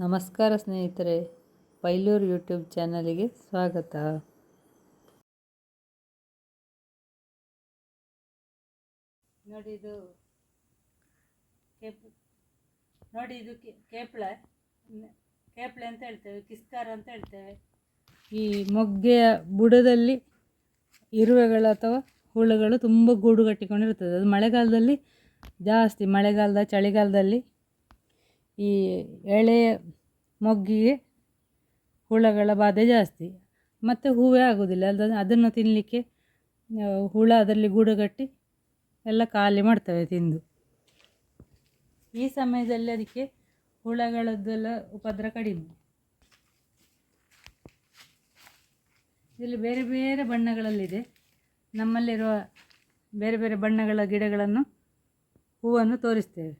ನಮಸ್ಕಾರ ಸ್ನೇಹಿತರೆ, ಪೈಲೂರು ಯೂಟ್ಯೂಬ್ ಚಾನಲಿಗೆ ಸ್ವಾಗತ. ನೋಡಿ ಇದು ಕೇಪಳೆ ಅಂತ ಹೇಳ್ತೇವೆ, ಕಿಸ್ಕಾರ ಅಂತ ಹೇಳ್ತೇವೆ. ಈ ಮೊಗ್ಗೆಯ ಬುಡದಲ್ಲಿ ಇರುವೆಗಳು ಅಥವಾ ಹುಳುಗಳು ತುಂಬ ಗೂಡು ಕಟ್ಟಿಕೊಂಡಿರ್ತದೆ. ಅದು ಮಳೆಗಾಲದಲ್ಲಿ ಜಾಸ್ತಿ, ಚಳಿಗಾಲದಲ್ಲಿ ಈ ಎಳೆಯ ಮೊಗ್ಗಿಗೆ ಹುಳಗಳ ಬಾಧೆ ಜಾಸ್ತಿ, ಮತ್ತು ಹೂವೇ ಆಗೋದಿಲ್ಲ. ಅದನ್ನು ತಿನ್ನಲಿಕ್ಕೆ ಹುಳ ಅದರಲ್ಲಿ ಗೂಡುಗಟ್ಟಿ ಎಲ್ಲ ಖಾಲಿ ಮಾಡ್ತವೆ ತಿಂದು. ಈ ಸಮಯದಲ್ಲಿ ಅದಕ್ಕೆ ಹುಳಗಳದ್ದೆಲ್ಲ ಉಪದ್ರ ಕಡಿಮೆ. ಇಲ್ಲಿ ಬೇರೆ ಬೇರೆ ಬಣ್ಣಗಳಲ್ಲಿದೆ. ನಮ್ಮಲ್ಲಿರುವ ಬೇರೆ ಬೇರೆ ಬಣ್ಣಗಳ ಹೂವನ್ನು ತೋರಿಸ್ತೇವೆ.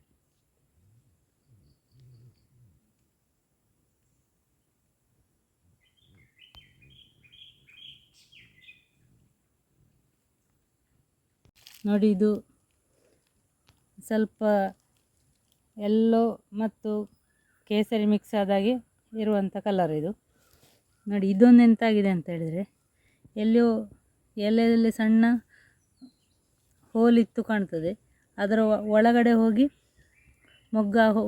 ನೋಡಿ, ಇದು ಸ್ವಲ್ಪ ಎಲ್ಲೋ ಮತ್ತು ಕೇಸರಿ ಮಿಕ್ಸ್ ಆದಾಗೆ ಇರುವಂಥ ಕಲರ್ ಇದು. ನೋಡಿ, ಇದೊಂದು ಎಂತಾಗಿದೆ ಅಂತ ಹೇಳಿದರೆ, ಎಲ್ಲಿಯೋ ಎಲೆಯಲ್ಲಿ ಸಣ್ಣ ಹೋಲಿತ್ತು ಕಾಣ್ತದೆ. ಅದರ ಒಳಗಡೆ ಹೋಗಿ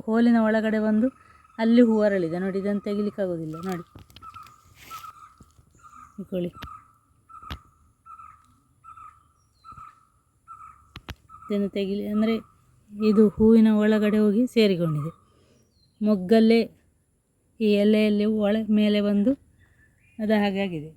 ಹೋಲಿನ ಒಳಗಡೆ ಬಂದು ಅಲ್ಲಿ ಹೂ ಅರಳಿದೆ. ನೋಡಿ, ಇದನ್ನು ತೆಗಿಲಿಕ್ಕಾಗೋದಿಲ್ಲ. ನೋಡಿ, ಇಟ್ಕೊಳ್ಳಿ. ಇದನ್ನು ತೆಗಿಲಿ ಅಂದರೆ ಇದು ಹೂವಿನ ಒಳಗಡೆ ಹೋಗಿ ಸೇರಿಕೊಂಡಿದೆ. ಮೊಗ್ಗಲ್ಲೇ ಈ ಎಲೆಯಲ್ಲಿ ಮೇಲೆ ಬಂದು ಅದು ಹಾಗೆ ಆಗಿದೆ.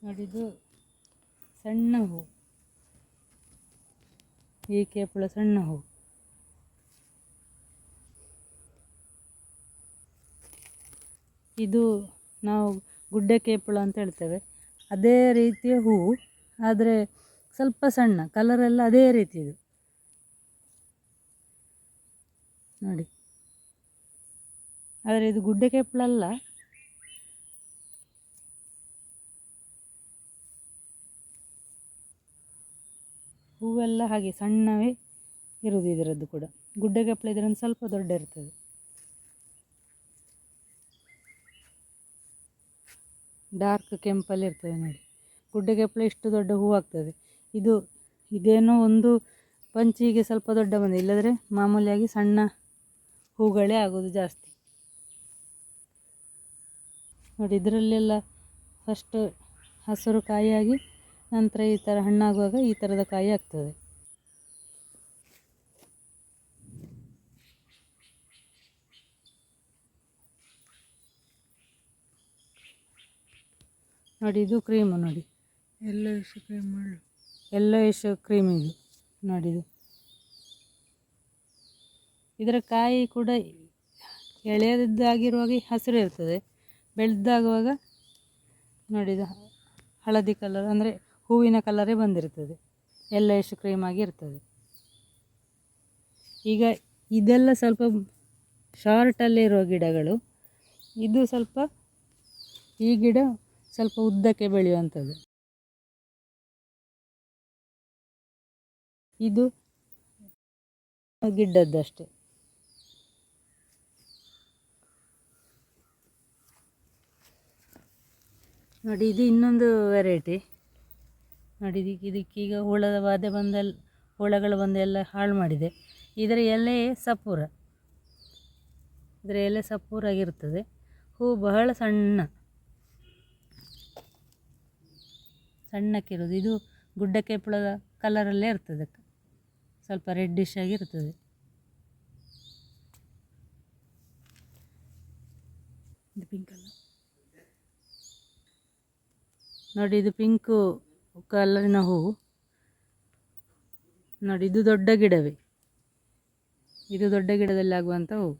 ನೋಡಿ, ಇದು ಸಣ್ಣ ಹೂ, ಈ ಕೇಪಳ ಸಣ್ಣ ಹೂ. ಇದು ನಾವು ಗುಡ್ಡೆ ಕೇಪಳ ಅಂತ ಹೇಳ್ತೇವೆ. ಅದೇ ರೀತಿಯ ಹೂವು, ಆದರೆ ಸ್ವಲ್ಪ ಸಣ್ಣ, ಕಲರೆಲ್ಲ ಅದೇ ರೀತಿ ಇದು. ನೋಡಿ, ಆದರೆ ಇದು ಗುಡ್ಡೆ ಕೇಪಳ ಅಲ್ಲ. ಹೂವೆಲ್ಲ ಹಾಗೆ ಸಣ್ಣವೇ ಇರುವುದು ಇದರದ್ದು ಕೂಡ. ಗುಡ್ಡೆ ಕೇಪಳ ಇದರೊಂದು ಸ್ವಲ್ಪ ದೊಡ್ಡ ಇರ್ತದೆ. ಡಾರ್ಕ್ ಕೆಂಪಲ್ಲಿ ಇರ್ತದೆ. ನೋಡಿ, ಗುಡ್ಡೆ ಕೇಪಳ ಇಷ್ಟು ದೊಡ್ಡ ಹೂ ಆಗ್ತದೆ. ಇದೇನೋ ಒಂದು ಪಂಚಿಗೆ ಸ್ವಲ್ಪ ದೊಡ್ಡ ಬಂದಿದೆ, ಇಲ್ಲದ್ರೆ ಮಾಮೂಲಿಯಾಗಿ ಸಣ್ಣ ಹೂಗಳೇ ಆಗೋದು ಜಾಸ್ತಿ. ನೋಡಿ, ಇದರಲ್ಲೆಲ್ಲ ಫಸ್ಟ್ ಹಸಿರು ಕಾಯಿಯಾಗಿ ನಂತರ ಈ ಥರ ಹಣ್ಣಾಗುವಾಗ ಈ ಥರದ ಕಾಯಿ ಆಗ್ತದೆ. ನೋಡಿ, ಇದು ಕ್ರೀಮು. ನೋಡಿ, ಎಲ್ಲೋಯಿಶ್ ಕ್ರೀಮ್ ಇದು. ನೋಡಿ, ಇದರ ಕಾಯಿ ಕೂಡ ಎಳೆಯದಾಗಿರುವಾಗ ಹಸಿರು ಇರ್ತದೆ, ಬೆಳೆದಾಗುವಾಗ ನೋಡಿ ಇದು ಹಳದಿ ಕಲರ್, ಅಂದರೆ ಹೂವಿನ ಕಲರೇ ಬಂದಿರ್ತದೆ, ಎಲ್ಲೋಯಿಶ್ ಕ್ರೀಮ್ ಆಗಿ ಇರ್ತದೆ. ಈಗ ಇದೆಲ್ಲ ಸ್ವಲ್ಪ ಶಾರ್ಟಲ್ಲಿರುವ ಗಿಡಗಳು. ಇದು ಈ ಗಿಡ ಸ್ವಲ್ಪ ಉದ್ದಕ್ಕೆ ಬೆಳೆಯುವಂಥದ್ದು. ಇದು ಗಿಡ್ಡದ್ದಷ್ಟೇ. ನೋಡಿ, ಇದು ಇನ್ನೊಂದು ವೆರೈಟಿ. ನೋಡಿ, ಇದಕ್ಕೀಗ ಹುಳದ ಬಾಧೆ ಹುಳಗಳು ಬಂದು ಎಲ್ಲ ಹಾಳು ಮಾಡಿದೆ. ಇದರ ಎಲೆ ಸಪೂರಾಗಿರ್ತದೆ. ಹೂ ಬಹಳ ಸಣ್ಣಕ್ಕಿರೋದು. ಇದು ಗುಡ್ಡ ಕೇಪಳದ ಕಲರಲ್ಲೇ ಇರ್ತದೆ, ಸ್ವಲ್ಪ ರೆಡ್ಡಿಶ್ ಆಗಿರ್ತದೆ. ಇದು ಪಿಂಕ್ ಕಲರ್. ನೋಡಿ, ಇದು ಪಿಂಕು ಕಲರಿನ ಹೂವು. ನೋಡಿ, ಇದು ದೊಡ್ಡ ಗಿಡವೇ. ಇದು ದೊಡ್ಡ ಗಿಡದಲ್ಲಿ ಆಗುವಂಥ ಹೂವು.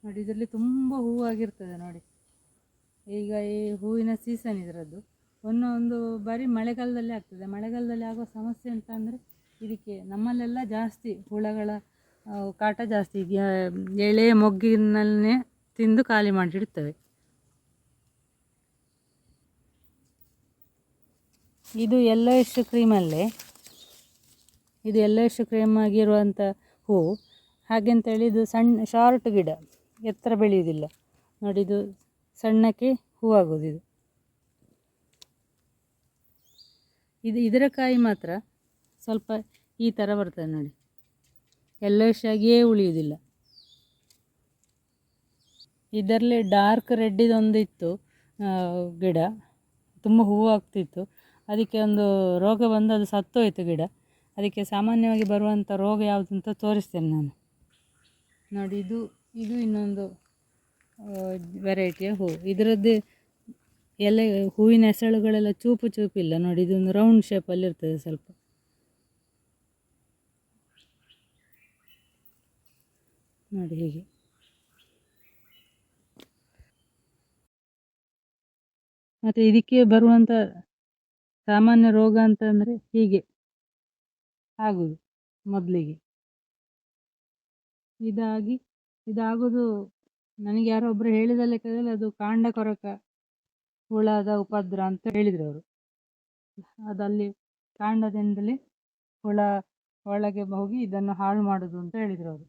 ನೋಡಿ, ಇದರಲ್ಲಿ ತುಂಬ ಹೂವಾಗಿರ್ತದೆ. ನೋಡಿ, ಈಗ ಈ ಹೂವಿನ ಸೀಸನ್ ಇದರದ್ದು. ಒಂದು ಬಾರಿ ಮಳೆಗಾಲದಲ್ಲಿ ಆಗ್ತದೆ. ಮಳೆಗಾಲದಲ್ಲಿ ಆಗುವ ಸಮಸ್ಯೆ ಅಂತ ಅಂದರೆ ಇದಕ್ಕೆ ನಮ್ಮಲ್ಲೆಲ್ಲ ಜಾಸ್ತಿ ಹುಳಗಳ ಕಾಟ ಜಾಸ್ತಿ. ಎಳೆ ಮೊಗ್ಗಿನಲ್ಲೇ ತಿಂದು ಖಾಲಿ ಮಾಡಿಡ್ತವೆ. ಇದು ಯೆಲ್ಲೋಯಿಶ್ ಕ್ರೀಮಲ್ಲೇ, ಇದು ಯೆಲ್ಲೋಯಿಶ್ ಕ್ರೀಮ್ ಆಗಿರುವಂಥ ಹೂವು. ಹಾಗೆಂತೇಳಿ ಇದು ಸಣ್ಣ ಶಾರ್ಟ್ ಗಿಡ, ಎತ್ತರ ಬೆಳೆಯುವುದಿಲ್ಲ ನೋಡಿ. ಇದು ಸಣ್ಣಕ್ಕೆ ಹೂವಾಗೋದು. ಇದರ ಕಾಯಿ ಮಾತ್ರ ಸ್ವಲ್ಪ ಈ ಥರ ಬರ್ತದೆ ನೋಡಿ, ಯೆಲ್ಲೋಯಿಶ್ ಆಗಿಯೇ ಉಳಿಯುವುದಿಲ್ಲ. ಇದರಲ್ಲಿ ಡಾರ್ಕ್ ರೆಡ್ ಇದೊಂದು ಇತ್ತು ಗಿಡ, ತುಂಬ ಹೂವು ಆಗ್ತಿತ್ತು. ಅದಕ್ಕೆ ಒಂದು ರೋಗ ಬಂದು ಅದು ಸತ್ತೋಯಿತು ಗಿಡ. ಅದಕ್ಕೆ ಸಾಮಾನ್ಯವಾಗಿ ಬರುವಂಥ ರೋಗ ಯಾವುದು ಅಂತ ತೋರಿಸ್ತೇನೆ ನಾನು ನೋಡಿ. ಇದು ಇನ್ನೊಂದು ವೆರೈಟಿಯ ಹೂವು. ಇದರದ್ದು ಎಲೆ ಹೂವಿನ ಎಸಳುಗಳೆಲ್ಲ ಚೂಪಿಲ್ಲ ನೋಡಿ. ಇದೊಂದು ರೌಂಡ್ ಶೇಪಲ್ಲಿ ಇರ್ತದೆ ಸ್ವಲ್ಪ. ನೋಡಿ ಹೀಗೆ. ಮತ್ತು ಇದಕ್ಕೆ ಬರುವಂಥ ಸಾಮಾನ್ಯ ರೋಗ ಅಂತಂದರೆ ಹೀಗೆ ಆಗುವುದು. ಮೊದಲಿಗೆ ಇದಾಗೋದು ನನಗೆ ಯಾರೋ ಒಬ್ಬರು ಹೇಳಿದ ಲೆಕ್ಕದಲ್ಲಿ ಅದು ಕಾಂಡ ಕೊರಕ ಹುಳದ ಉಪದ್ರ ಅಂತ ಹೇಳಿದರು ಅವರು. ಅದಲ್ಲಿ ಕಾಂಡದಿಂದಲೇ ಹುಳ ಒಳಗೆ ಹೋಗಿ ಇದನ್ನು ಹಾಳು ಮಾಡೋದು ಅಂತ ಹೇಳಿದರು ಅವರು.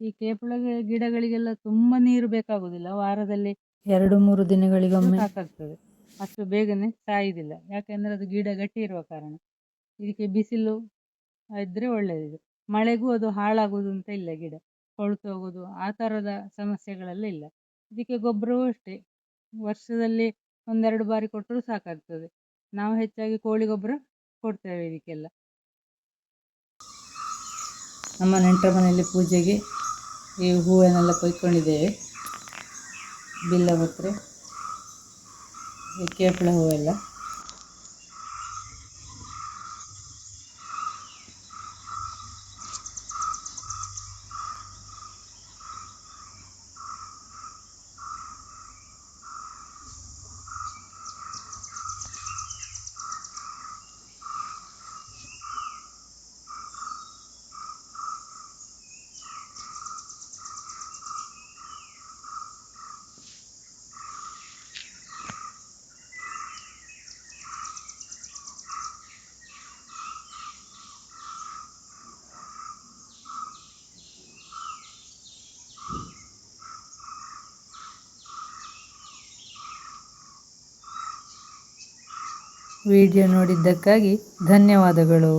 ಈ ಕೇಪಳ ಗಿಡಗಳಿಗೆಲ್ಲ ತುಂಬ ನೀರು ಬೇಕಾಗುವುದಿಲ್ಲ. ವಾರದಲ್ಲಿ 2-3 ದಿನಗಳಿಗೊಮ್ಮೆ ಸಾಕಾಗ್ತದೆ. ಅಷ್ಟು ಬೇಗನೆ ಸಾಯುವುದಿಲ್ಲ, ಯಾಕೆಂದರೆ ಅದು ಗಿಡ ಗಟ್ಟಿ ಇರುವ ಕಾರಣ. ಇದಕ್ಕೆ ಬಿಸಿಲು ಇದ್ದರೆ ಒಳ್ಳೆಯದು. ಮಳೆಗೂ ಅದು ಹಾಳಾಗೋದು ಅಂತ ಇಲ್ಲ, ಗಿಡ ಕೊಳ್ತು ಹೋಗೋದು ಆ ಥರದ ಸಮಸ್ಯೆಗಳೆಲ್ಲ ಇಲ್ಲ. ಇದಕ್ಕೆ ಗೊಬ್ಬರವೂ ಅಷ್ಟೇ, ವರ್ಷದಲ್ಲಿ 1-2 ಬಾರಿ ಕೊಟ್ಟರೂ ಸಾಕಾಗ್ತದೆ. ನಾವು ಹೆಚ್ಚಾಗಿ ಕೋಳಿ ಗೊಬ್ಬರ ಕೊಡ್ತೇವೆ ಇದಕ್ಕೆಲ್ಲ. ನಮ್ಮ ನೆಂಟರ ಮನೆಯಲ್ಲಿ ಪೂಜೆಗೆ ಈ ಹೂವನ್ನೆಲ್ಲ ಕೊಯ್ಕೊಂಡಿದ್ದೇವೆ. ಬಿಲ್ಲಪತ್ರೆ, ಕೇಪಳ ಹೂವೆಲ್ಲ. ವಿಡಿಯೋ ನೋಡಿದ್ದಕ್ಕಾಗಿ ಧನ್ಯವಾದಗಳು.